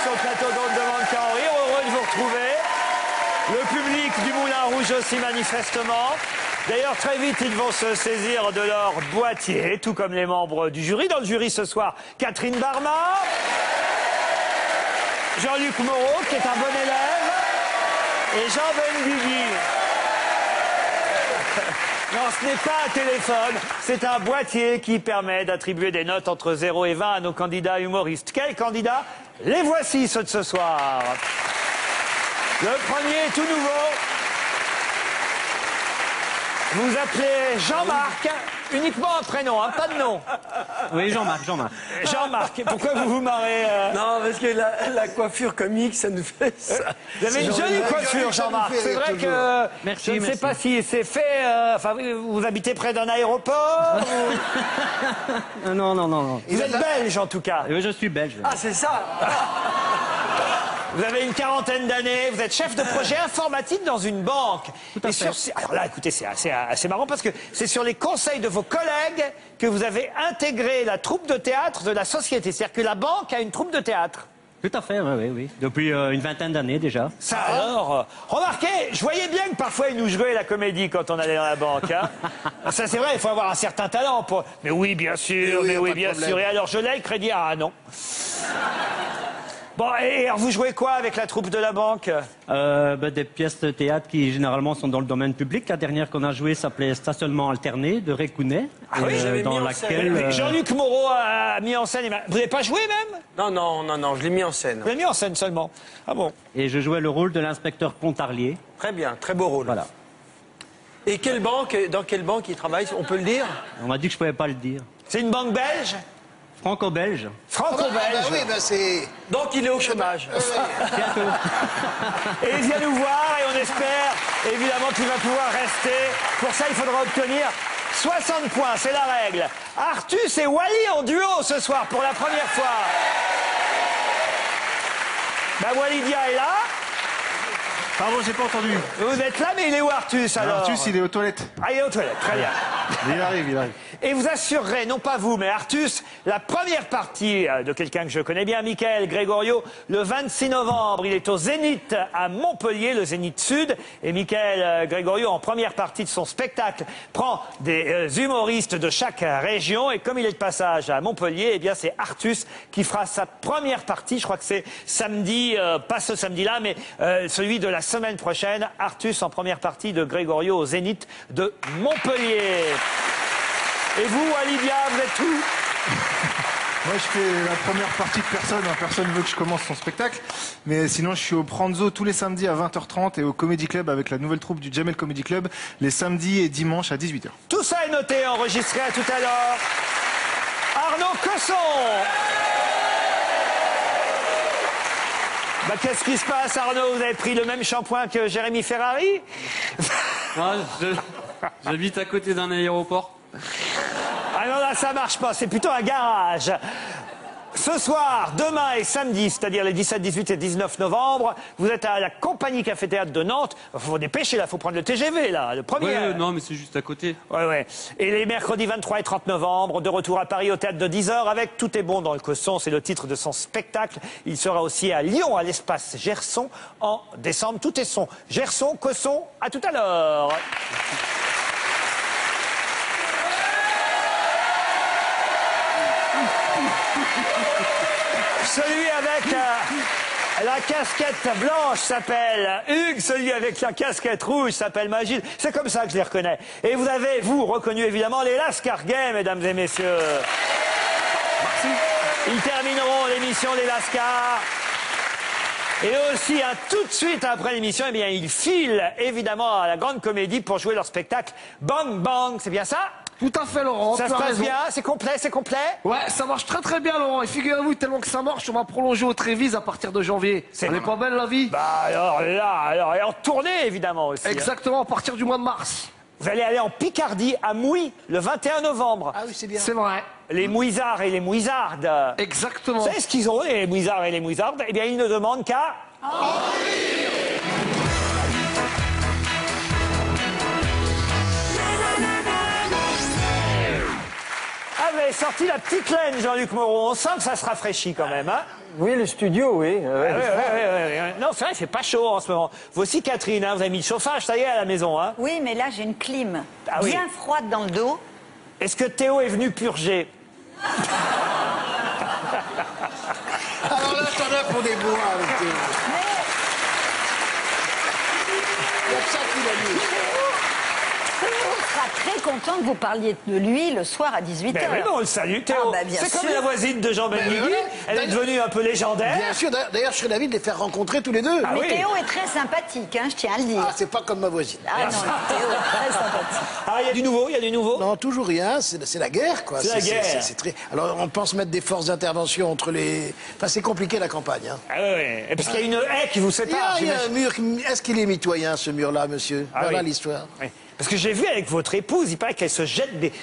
sur le plateau d'Hôte de Mancan. Heureux de vous retrouver. Le public du Moulin Rouge aussi, manifestement. D'ailleurs, très vite, ils vont se saisir de leur boîtier, tout comme les membres du jury. Dans le jury ce soir, Catherine Barma, Jean-Luc Moreau, qui est un bon élève, et Jean Benguigui. Non, ce n'est pas un téléphone, c'est un boîtier qui permet d'attribuer des notes entre 0 et 20 à nos candidats humoristes. Quels candidats? Les voici, ceux de ce soir. Le premier, tout nouveau. Vous appelez Jean-Marc, uniquement un prénom, hein, pas de nom. Oui, Jean-Marc. Jean-Marc, pourquoi vous vous marrez Non, parce que la coiffure comique, ça nous fait ça. Vous avez une jolie coiffure, Jean-Marc. C'est vrai que merci, je ne sais pas si c'est fait... Enfin, vous habitez près d'un aéroport ou... Non. Vous êtes belge, en tout cas. Oui, je suis belge. Ah, c'est ça. Vous avez une quarantaine d'années, vous êtes chef de projet informatique dans une banque. Tout à fait. Alors là, écoutez, c'est assez marrant parce que c'est sur les conseils de vos collègues que vous avez intégré la troupe de théâtre de la société. C'est-à-dire que la banque a une troupe de théâtre. Tout à fait, oui. Depuis une vingtaine d'années déjà. Ça alors, remarquez, je voyais bien que parfois ils nous jouaient la comédie quand on allait dans la banque. Hein. Ça c'est vrai, il faut avoir un certain talent pour... Mais oui, bien sûr, mais oui, bien sûr. Et alors je l'ai, crédit, ah non. Bon, et alors vous jouez quoi avec la troupe de la banque? Des pièces de théâtre qui généralement sont dans le domaine public. La dernière qu'on a jouée s'appelait Stationnement alterné de Récounet. Ah oui, j'avais dans mis en laquelle scène. Jean-Luc Moreau a mis en scène... Vous n'avez pas joué même? Non, je l'ai mis en scène. Vous l'avez mis en scène seulement. Ah bon? et je jouais le rôle de l'inspecteur Pontarlier. Très bien, très beau rôle. Voilà. Et dans quelle banque il travaille, on peut le dire? On m'a dit que je pouvais pas le dire. C'est une banque belge? Franco-belge. Franco-belge. Oui, ben c'est... Donc il est au chômage. Bientôt. Et il vient nous voir et on espère évidemment qu'il va pouvoir rester. Pour ça, il faudra obtenir 60 points, c'est la règle. Artus et Wally en duo ce soir pour la première fois. Walidia est là. Pardon, j'ai pas entendu. Vous êtes là, mais il est où Artus alors? Artus, il est aux toilettes. Ah, il est aux toilettes, très bien. Il arrive. Et vous assurerez, non pas vous, mais Artus, la première partie de quelqu'un que je connais bien, Michael Gregorio, le 26 novembre. Il est au Zénith à Montpellier, le Zénith Sud. Et Michael Gregorio, en première partie de son spectacle, prend des humoristes de chaque région. Et comme il est de passage à Montpellier, eh bien c'est Artus qui fera sa première partie. Je crois que c'est samedi, pas ce samedi-là, mais celui de la semaine prochaine. Artus en première partie de Gregorio au Zénith de Montpellier. Et vous, Olivia, vous êtes où? Moi, je fais la première partie de personne. Personne ne veut que je commence son spectacle. Mais sinon, je suis au Pranzo tous les samedis à 20h30 et au Comedy Club avec la nouvelle troupe du Jamel Comedy Club les samedis et dimanches à 18h. Tout ça est noté, enregistré à tout à l'heure. Arnaud Cosson. Qu'est-ce qui se passe, Arnaud? Vous avez pris le même shampoing que Jérémy Ferrari? J'habite à côté d'un aéroport. Ah non, là, ça marche pas. C'est plutôt un garage. Ce soir, demain et samedi, c'est-à-dire les 17, 18 et 19 novembre, vous êtes à la Compagnie Café Théâtre de Nantes. Il faut vous dépêcher, là. Il faut prendre le TGV, là. Le premier. Ouais, non, mais c'est juste à côté. Ouais. Et les mercredis 23 et 30 novembre, de retour à Paris au théâtre de 10h avec Tout est bon dans le Cosson. C'est le titre de son spectacle. Il sera aussi à Lyon, à l'espace Gerson, en décembre. Tout est son. Gerson, Cosson, à tout à l'heure. Celui avec la casquette blanche s'appelle Hugues, celui avec la casquette rouge s'appelle Magid. C'est comme ça que je les reconnais. Et vous avez, reconnu évidemment les Lascar-Gay, mesdames et messieurs. Merci. Ils termineront l'émission des Lascars. Et aussi, tout de suite après l'émission, eh bien, ils filent évidemment à la Grande Comédie pour jouer leur spectacle Bang Bang. C'est bien ça? Tout à fait, Laurent. Ça se passe bien? C'est complet? Ouais, ça marche très bien, Laurent. Et figurez-vous, tellement que ça marche, on va prolonger au Trévise à partir de janvier. Elle est pas belle, la vie? Alors là, et en tournée, évidemment, aussi. Exactement, à partir du mois de mars. Vous allez aller en Picardie, à Mouy, le 21 novembre. Ah oui, c'est bien. C'est vrai. Les Mouisards et les Mouisardes. Exactement. Vous savez ce qu'ils ont, les Mouisards et les Mouisardes? Eh bien, ils ne demandent qu'à... vous avez sorti la petite laine, Jean-Luc Moreau. On sent que ça se rafraîchit quand même, hein? Oui, le studio, oui. Non, c'est vrai, il fait pas chaud en ce moment. Vous aussi, Catherine, hein, vous avez mis le chauffage, ça y est, à la maison, hein? Oui, mais là, j'ai une clim Ah oui. bien froide dans le dos. Est-ce que Théo est venu purger? Alors là, t'en as pour des bois avec tes... Il y a que ça qui l'a mis. On sera très content que vous parliez de lui le soir à 18h. Ben oui, on le salue, Théo. Ah, bah, bien c'est comme sûr. la voisine de Jean Benguigui. voilà. Elle est devenue un peu légendaire. Bien sûr, d'ailleurs, je serais d'avis de les faire rencontrer tous les deux. Ah Mais oui. Théo est très sympathique, hein, je tiens à le dire. Ah, c'est pas comme ma voisine. Ah non, Théo est très sympathique. Ah, il y a du nouveau, il y a du nouveau. Non, toujours rien, c'est la guerre, quoi. C'est la guerre. C'est très... Alors, on pense mettre des forces d'intervention entre les... Enfin, c'est compliqué, la campagne. Hein. Ah oui, et parce qu'il y a une haie qui vous sépare. Il y a un j'imagine. mur... Est-ce qu'il est mitoyen, ce mur-là, monsieur? Ah Voilà oui. l'histoire. Oui. Parce que j'ai vu avec votre épouse, il paraît qu'elle se jette des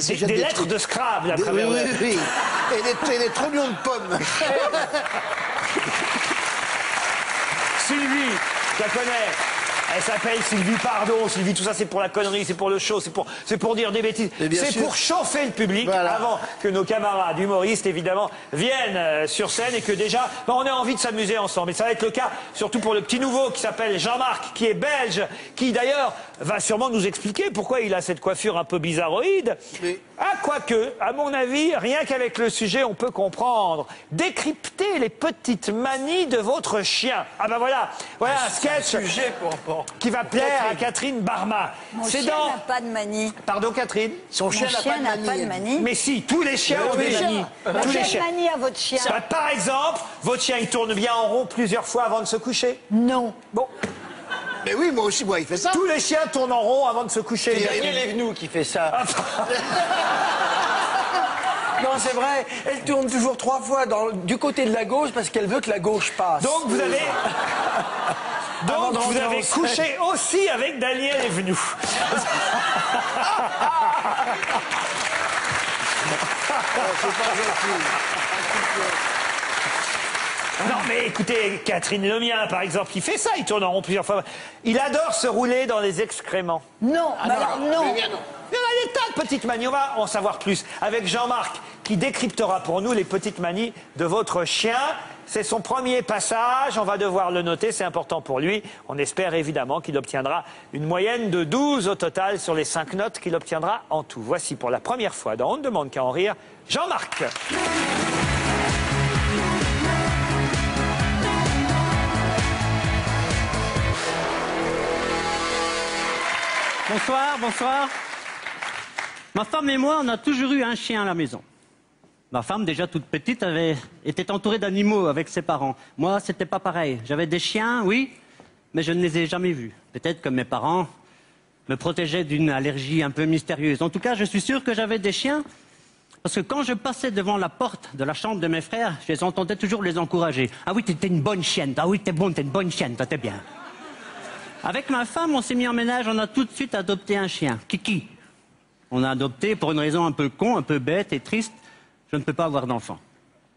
se jette lettres trucs. de Scrabble à Oui, travers oui, le- oui. Et des trognons de pommes. Sylvie, je la connais. Elle s'appelle Sylvie Pardon. Sylvie, tout ça, c'est pour la connerie, c'est pour le show, c'est pour dire des bêtises. Et bien C'est sûr. pour chauffer le public Voilà. avant que nos camarades humoristes, évidemment, viennent sur scène et que déjà, on a envie de s'amuser ensemble. Et ça va être le cas, surtout pour le petit nouveau qui s'appelle Jean-Marc, qui est belge, qui d'ailleurs va sûrement nous expliquer pourquoi il a cette coiffure un peu bizarroïde. Oui. Ah, quoique, à mon avis, rien qu'avec le sujet, on peut comprendre. Décrypter les petites manies de votre chien. Ah ben voilà, voilà un sketch Sujet pour... qui va plaire à Catherine Barma. Mon C'est chien dans... n'a pas de manie. Pardon, Catherine? Son Mon chien chien n'a pas de manie. Mais si, tous les chiens ont des manies. Tous les Quelle chiens. manie a votre chien? Bah, par exemple, votre chien, il tourne bien en rond plusieurs fois avant de se coucher. Non. Bon, Mais oui, moi aussi, moi, il fait ça. tous les chiens tournent en rond avant de se coucher. C'est Daniel Evenou qui fait ça. Ah, Non, c'est vrai. Elle tourne toujours 3 fois du côté de la gauche parce qu'elle veut que la gauche passe. Donc vous avez... Avant Donc de vous rentrer avez en scène. couché aussi avec Daniel Evenou. Non mais écoutez, Catherine Lemien par exemple, il fait ça, il tourne en rond plusieurs fois. Il adore se rouler dans les excréments. Non, bah alors non. Mais bien non. Il y en a des tas de petites manies, on va en savoir plus avec Jean-Marc qui décryptera pour nous les petites manies de votre chien. C'est son premier passage, on va devoir le noter, c'est important pour lui. On espère évidemment qu'il obtiendra une moyenne de 12 au total sur les 5 notes qu'il obtiendra en tout. Voici pour la première fois dans On ne demande qu'à en rire, Jean-Marc. Bonsoir, bonsoir. Ma femme et moi, on a toujours eu un chien à la maison. Ma femme, déjà toute petite, était entourée d'animaux avec ses parents. Moi, c'était pas pareil. J'avais des chiens, oui, mais je ne les ai jamais vus. Peut-être que mes parents me protégeaient d'une allergie un peu mystérieuse. En tout cas, je suis sûr que j'avais des chiens, parce que quand je passais devant la porte de la chambre de mes frères, je les entendais toujours les encourager. Ah oui, t'es une bonne chienne. Ah oui, t'es une bonne chienne, toi, t'es bien. Avec ma femme, on s'est mis en ménage, on a tout de suite adopté un chien, Kiki. On a adopté pour une raison un peu con, un peu bête et triste. Je ne peux pas avoir d'enfant.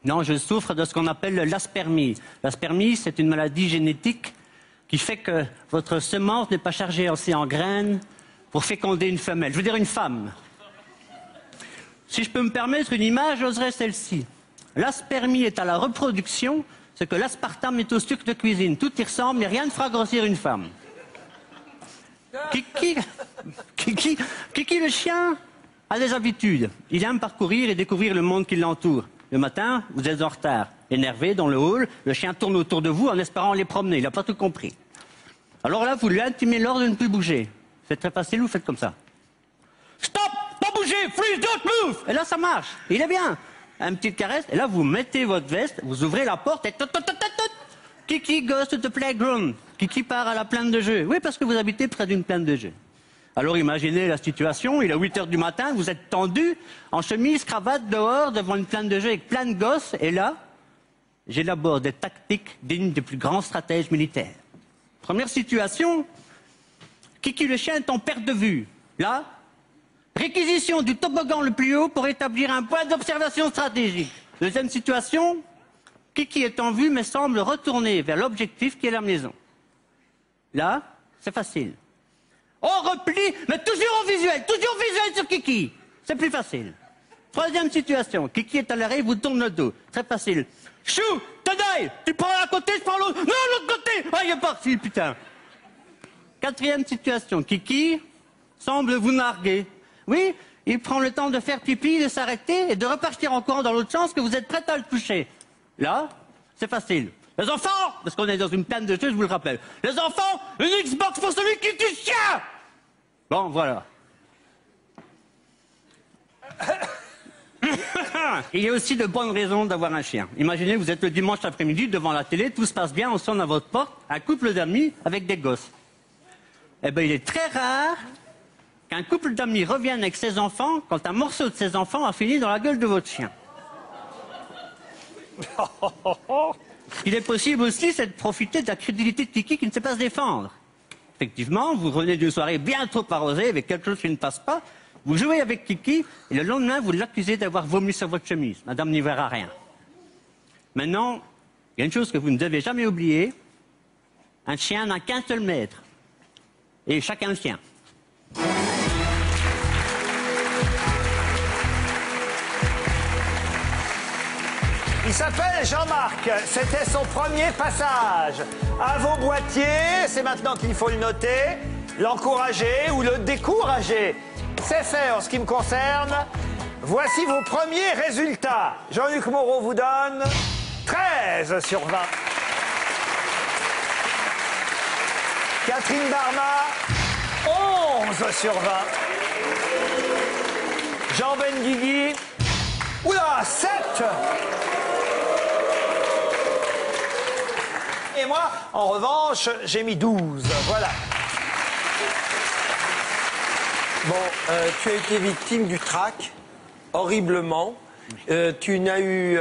Non, je souffre de ce qu'on appelle l'aspermie. L'aspermie, c'est une maladie génétique qui fait que votre semence n'est pas chargée assez en graines pour féconder une femelle. Je veux dire une femme. Si je peux me permettre une image, j'oserais celle-ci. L'aspermie est à la reproduction, ce que l'aspartame est au sucre de cuisine. Tout y ressemble, mais rien ne fera grossir une femme. Kiki le chien a des habitudes. Il aime parcourir et découvrir le monde qui l'entoure. Le matin, vous êtes en retard. Énervé dans le hall, le chien tourne autour de vous en espérant les promener. Il n'a pas tout compris. Alors là, vous lui intimez l'ordre de ne plus bouger. C'est très facile, vous faites comme ça. Stop! Pas bouger! Freeze! Don't move! Et là, ça marche. Il est bien. Une petite caresse. Et là, vous mettez votre veste, vous ouvrez la porte et... Kiki goes to the playground. Kiki part à la plaine de jeux. Oui, parce que vous habitez près d'une plaine de jeux. Alors imaginez la situation, il est 8 h du matin, vous êtes tendu, en chemise, cravate, dehors, devant une plaine de jeux avec plein de gosses, et là, j'élabore des tactiques dignes des plus grands stratèges militaires. Première situation, Kiki le chien est en perte de vue. Là, réquisition du toboggan le plus haut pour établir un point d'observation stratégique. Deuxième situation, Kiki est en vue mais semble retourner vers l'objectif qui est la maison. Là, c'est facile. On replie, mais toujours au visuel sur Kiki. C'est plus facile. Troisième situation. Kiki est à l'arrêt, il vous tourne le dos. Très facile. Chou, Tenaille, tu prends un côté, je prends l'autre. Non, l'autre côté. Ah, il est parti, putain. Quatrième situation. Kiki semble vous narguer. Oui, il prend le temps de faire pipi, de s'arrêter et de repartir encore dans l'autre sens que vous êtes prête à le toucher. Là, c'est facile. Les enfants, parce qu'on est dans une peine de jeu, je vous le rappelle. Les enfants, une Xbox pour celui qui tue chien. Bon, voilà. Il y a aussi de bonnes raisons d'avoir un chien. Imaginez, vous êtes le dimanche après-midi devant la télé, tout se passe bien, on sonne à votre porte, un couple d'amis avec des gosses. Eh bien, il est très rare qu'un couple d'amis revienne avec ses enfants quand un morceau de ses enfants a fini dans la gueule de votre chien. Il est possible aussi, c'est de profiter de la crédulité de Kiki qui ne sait pas se défendre. Effectivement, vous revenez d'une soirée bien trop arrosée avec quelque chose qui ne passe pas, vous jouez avec Kiki et le lendemain, vous l'accusez d'avoir vomi sur votre chemise. Madame n'y verra rien. Maintenant, il y a une chose que vous ne devez jamais oublier. Un chien n'a qu'un seul maître. Et chacun le sien. Il s'appelle Jean-Marc, c'était son premier passage. À vos boîtiers, c'est maintenant qu'il faut le noter, l'encourager ou le décourager. C'est fait en ce qui me concerne. Voici vos premiers résultats. Jean-Luc Moreau vous donne 13 sur 20. Catherine Barma, 11 sur 20. Jean Benguigui, oula, 7. Et moi, en revanche, j'ai mis 12. Voilà. Bon, tu as été victime du trac, horriblement. Tu as eu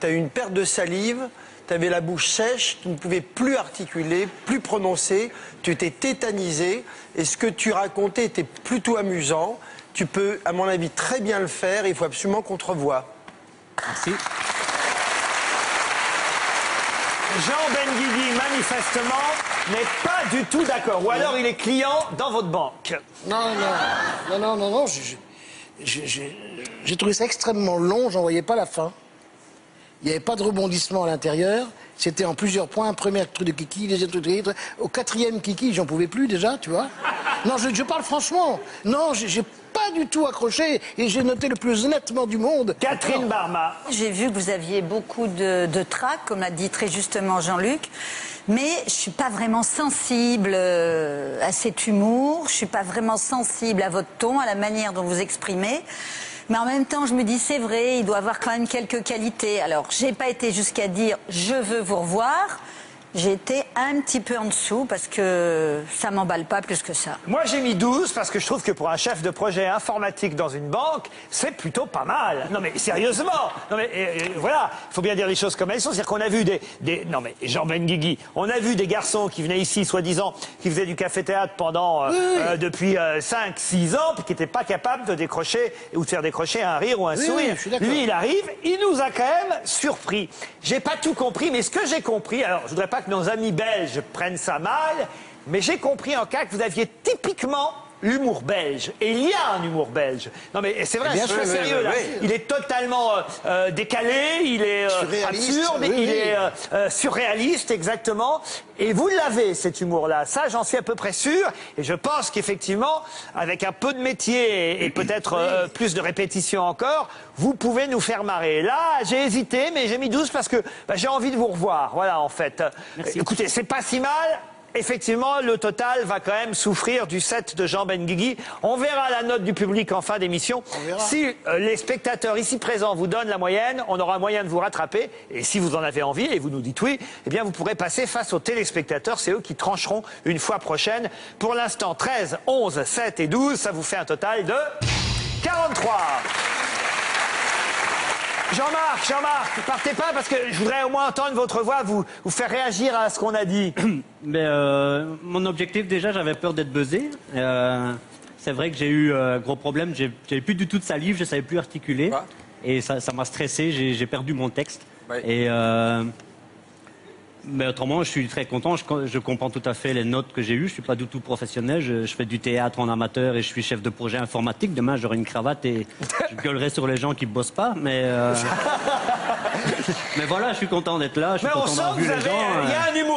une perte de salive, tu avais la bouche sèche, tu ne pouvais plus articuler, plus prononcer, tu étais tétanisé. Et ce que tu racontais était plutôt amusant. Tu peux, à mon avis, très bien le faire. Il faut absolument qu'on te revoie. Merci. Jean Benguigui, manifestement, n'est pas du tout d'accord. Ou alors il est client dans votre banque. Non. J'ai trouvé ça extrêmement long, j'en voyais pas la fin. Il n'y avait pas de rebondissement à l'intérieur. C'était en plusieurs points. Un premier truc de Kiki, deuxième truc de Kiki. Au quatrième Kiki, j'en pouvais plus déjà, tu vois. Non, je parle franchement. Non, j'ai pas du tout accroché et j'ai noté le plus honnêtement du monde. Catherine Barma. J'ai vu que vous aviez beaucoup de trac, comme l'a dit très justement Jean-Luc. Mais je suis pas vraiment sensible à cet humour. Je suis pas vraiment sensible à votre ton, à la manière dont vous exprimez. Mais en même temps, je me dis, c'est vrai, il doit avoir quand même quelques qualités. Alors, j'ai pas été jusqu'à dire, je veux vous revoir. J'ai été un petit peu en dessous parce que ça m'emballe pas plus que ça. Moi, j'ai mis 12 parce que je trouve que pour un chef de projet informatique dans une banque, c'est plutôt pas mal. Non mais sérieusement. Non mais voilà, il faut bien dire les choses comme elles sont. C'est-à-dire qu'on a vu non mais Jean Benguigui, on a vu des garçons qui venaient ici, soi-disant, qui faisaient du café-théâtre pendant depuis 5-6 ans, puis qui n'étaient pas capables de décrocher ou de faire décrocher un rire ou un sourire. Lui, il arrive, il nous a quand même surpris. J'ai pas tout compris, mais ce que j'ai compris, alors je voudrais pas que nos amis belges prennent ça mal, mais j'ai compris en cas que vous aviez typiquement l'humour belge. Et il y a un humour belge. Non mais c'est vrai, je suis sérieux là. Il est totalement décalé, il est absurde, il est surréaliste, exactement. Et vous l'avez, cet humour-là. Ça, j'en suis à peu près sûr. Et je pense qu'effectivement, avec un peu de métier et peut-être plus de répétition encore, vous pouvez nous faire marrer. Là, j'ai hésité, mais j'ai mis 12 parce que j'ai envie de vous revoir. Voilà, en fait. Merci. Écoutez, c'est pas si mal. Effectivement, le total va quand même souffrir du 7 de Jean Benguigui. On verra la note du public en fin d'émission. Si les spectateurs ici présents vous donnent la moyenne, on aura moyen de vous rattraper. Et si vous en avez envie, et vous nous dites oui, eh bien vous pourrez passer face aux téléspectateurs. C'est eux qui trancheront une fois prochaine. Pour l'instant, 13, 11, 7 et 12, ça vous fait un total de 43. Jean-Marc, partez pas parce que je voudrais au moins entendre votre voix, vous faire réagir à ce qu'on a dit. Mais mon objectif déjà, j'avais peur d'être buzzé. C'est vrai que j'ai eu un gros problème, j'avais plus du tout de salive, je savais plus articuler. Et ça m'a stressé, j'ai perdu mon texte. Ouais. Et Mais autrement, je suis très content. Je comprends tout à fait les notes que j'ai eues. Je suis pas du tout professionnel. Je fais du théâtre en amateur et je suis chef de projet informatique. Demain, j'aurai une cravate et je gueulerai sur les gens qui bossent pas. Mais voilà, je suis content d'être là. Je suis Mais on content sent d'avoir que vu vous les avez... gens. Il y a un humour.